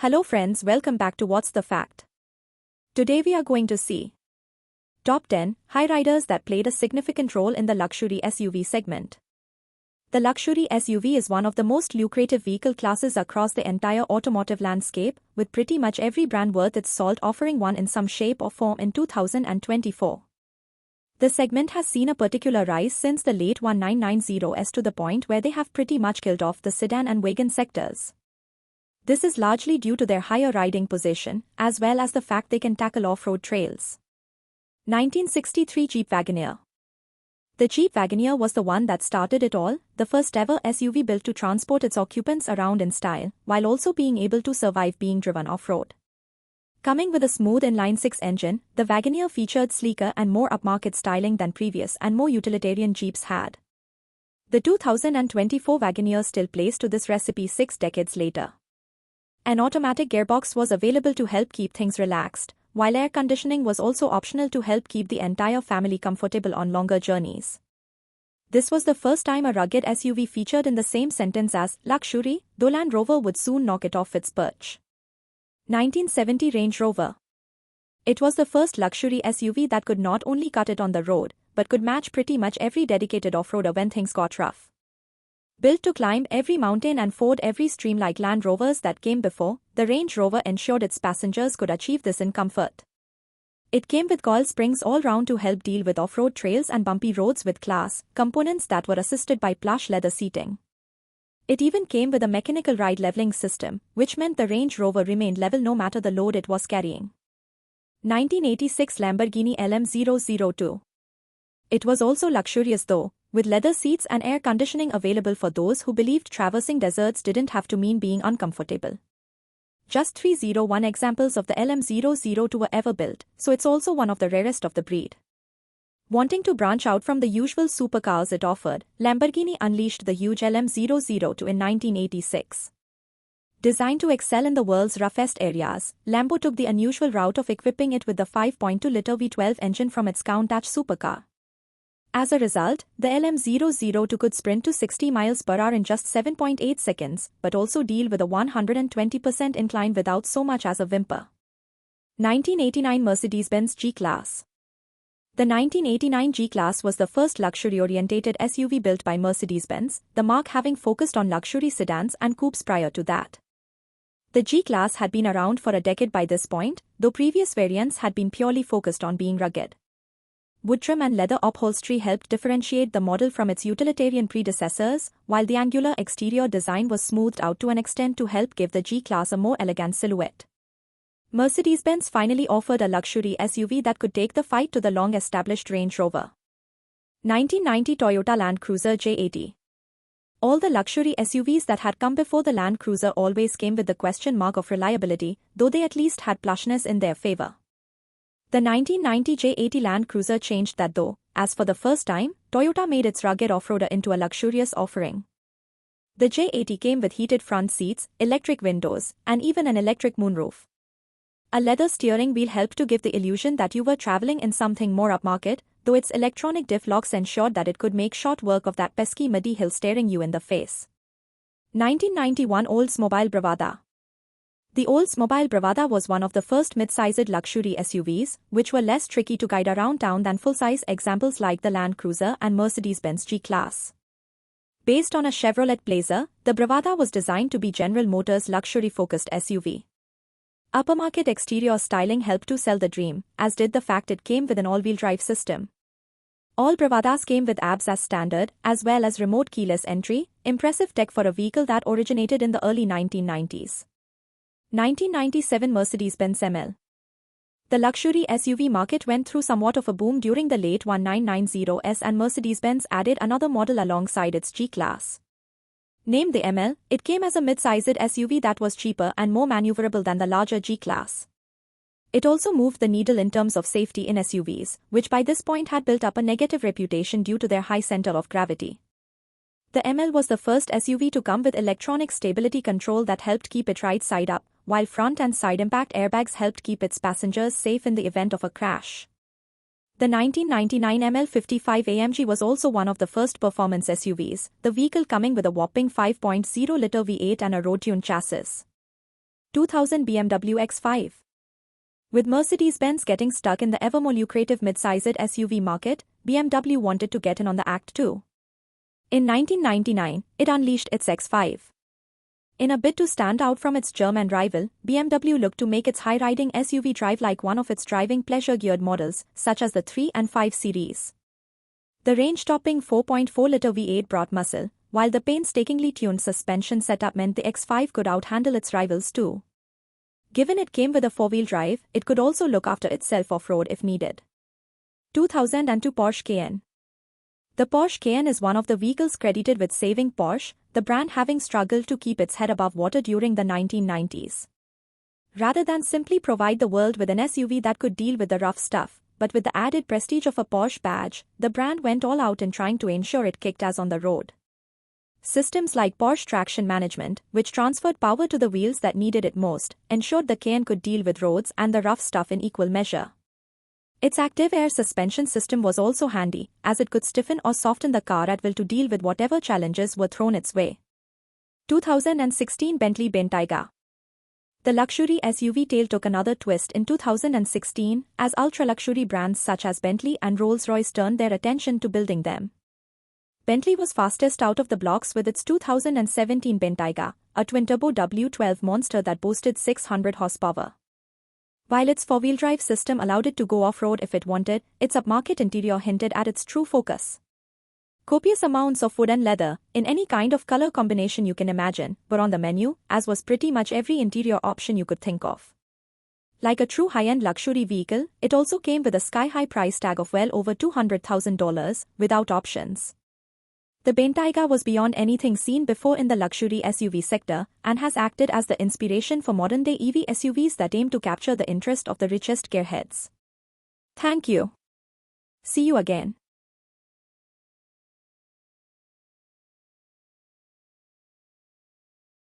Hello friends, welcome back to What's the Fact. Today we are going to see Top 10 High Riders that played a significant role in the luxury SUV segment. The luxury SUV is one of the most lucrative vehicle classes across the entire automotive landscape, with pretty much every brand worth its salt offering one in some shape or form in 2024. The segment has seen a particular rise since the late 1990s to the point where they have pretty much killed off the sedan and wagon sectors. This is largely due to their higher riding position, as well as the fact they can tackle off-road trails. 1963 Jeep Wagoneer. The Jeep Wagoneer was the one that started it all, the first ever SUV built to transport its occupants around in style, while also being able to survive being driven off-road. Coming with a smooth inline-six engine, the Wagoneer featured sleeker and more upmarket styling than previous and more utilitarian Jeeps had. The 2024 Wagoneer still plays to this recipe 6 decades later. An automatic gearbox was available to help keep things relaxed, while air conditioning was also optional to help keep the entire family comfortable on longer journeys. This was the first time a rugged SUV featured in the same sentence as luxury, though Land Rover would soon knock it off its perch. 1970 Range Rover. It was the first luxury SUV that could not only cut it on the road, but could match pretty much every dedicated off-roader when things got rough. Built to climb every mountain and ford every stream like Land Rovers that came before, the Range Rover ensured its passengers could achieve this in comfort. It came with coil springs all round to help deal with off-road trails and bumpy roads with class, components that were assisted by plush leather seating. It even came with a mechanical ride leveling system, which meant the Range Rover remained level no matter the load it was carrying. 1986 Lamborghini LM002. It was also luxurious though, with leather seats and air conditioning available for those who believed traversing deserts didn't have to mean being uncomfortable. Just 301 examples of the LM002 were ever built, so it's also one of the rarest of the breed. Wanting to branch out from the usual supercars it offered, Lamborghini unleashed the huge LM002 in 1986. Designed to excel in the world's roughest areas, Lambo took the unusual route of equipping it with the 5.2-liter V12 engine from its Countach supercar. As a result, the LM002 could sprint to 60 miles per hour in just 7.8 seconds, but also deal with a 120% incline without so much as a whimper. 1989 Mercedes-Benz G-Class. The 1989 G-Class was the first luxury-orientated SUV built by Mercedes-Benz, the marque having focused on luxury sedans and coupes prior to that. The G-Class had been around for a decade by this point, though previous variants had been purely focused on being rugged. Wood trim and leather upholstery helped differentiate the model from its utilitarian predecessors, while the angular exterior design was smoothed out to an extent to help give the G-Class a more elegant silhouette. Mercedes-Benz finally offered a luxury SUV that could take the fight to the long-established Range Rover. 1990 Toyota Land Cruiser J80. All the luxury SUVs that had come before the Land Cruiser always came with the question mark of reliability, though they at least had plushness in their favor. The 1990 J80 Land Cruiser changed that though, as for the first time, Toyota made its rugged off-roader into a luxurious offering. The J80 came with heated front seats, electric windows, and even an electric moonroof. A leather steering wheel helped to give the illusion that you were traveling in something more upmarket, though its electronic diff locks ensured that it could make short work of that pesky muddy hill staring you in the face. 1991 Oldsmobile Bravada. The Oldsmobile Bravada was one of the first mid-sized luxury SUVs, which were less tricky to guide around town than full-size examples like the Land Cruiser and Mercedes-Benz G-Class. Based on a Chevrolet Blazer, the Bravada was designed to be General Motors' luxury-focused SUV. Uppermarket exterior styling helped to sell the dream, as did the fact it came with an all-wheel drive system. All Bravadas came with ABS as standard, as well as remote keyless entry, impressive tech for a vehicle that originated in the early 1990s. 1997 Mercedes-Benz ML. The luxury SUV market went through somewhat of a boom during the late 1990s and Mercedes-Benz added another model alongside its G-Class. Named the ML, it came as a mid-sized SUV that was cheaper and more maneuverable than the larger G-Class. It also moved the needle in terms of safety in SUVs, which by this point had built up a negative reputation due to their high center of gravity. The ML was the first SUV to come with electronic stability control that helped keep it right side up, while front and side impact airbags helped keep its passengers safe in the event of a crash. The 1999 ML55 AMG was also one of the first performance SUVs, the vehicle coming with a whopping 5.0-liter V8 and a road-tuned chassis. 2000 BMW X5. With Mercedes-Benz getting stuck in the ever more lucrative mid-sized SUV market, BMW wanted to get in on the act too. In 1999, it unleashed its X5. In a bid to stand out from its German rival, BMW looked to make its high-riding SUV drive like one of its driving pleasure-geared models, such as the 3 and 5 series. The range-topping 4.4-liter V8 brought muscle, while the painstakingly tuned suspension setup meant the X5 could out-handle its rivals too. Given it came with a four-wheel drive, it could also look after itself off-road if needed. 2002 Porsche Cayenne. The Porsche Cayenne is one of the vehicles credited with saving Porsche, the brand having struggled to keep its head above water during the 1990s. Rather than simply provide the world with an SUV that could deal with the rough stuff, but with the added prestige of a Porsche badge, the brand went all out in trying to ensure it kicked ass on the road. Systems like Porsche Traction Management, which transferred power to the wheels that needed it most, ensured the Cayenne could deal with roads and the rough stuff in equal measure. Its active air suspension system was also handy, as it could stiffen or soften the car at will to deal with whatever challenges were thrown its way. 2016 Bentley Bentayga. The luxury SUV tale took another twist in 2016 as ultra-luxury brands such as Bentley and Rolls-Royce turned their attention to building them. Bentley was fastest out of the blocks with its 2017 Bentayga, a twin-turbo W12 monster that boasted 600 horsepower. While its four-wheel drive system allowed it to go off-road if it wanted, its upmarket interior hinted at its true focus. Copious amounts of wood and leather, in any kind of color combination you can imagine, were on the menu, as was pretty much every interior option you could think of. Like a true high-end luxury vehicle, it also came with a sky-high price tag of well over $200,000, without options. The Bentayga was beyond anything seen before in the luxury SUV sector, and has acted as the inspiration for modern-day EV SUVs that aim to capture the interest of the richest gearheads. Thank you. See you again.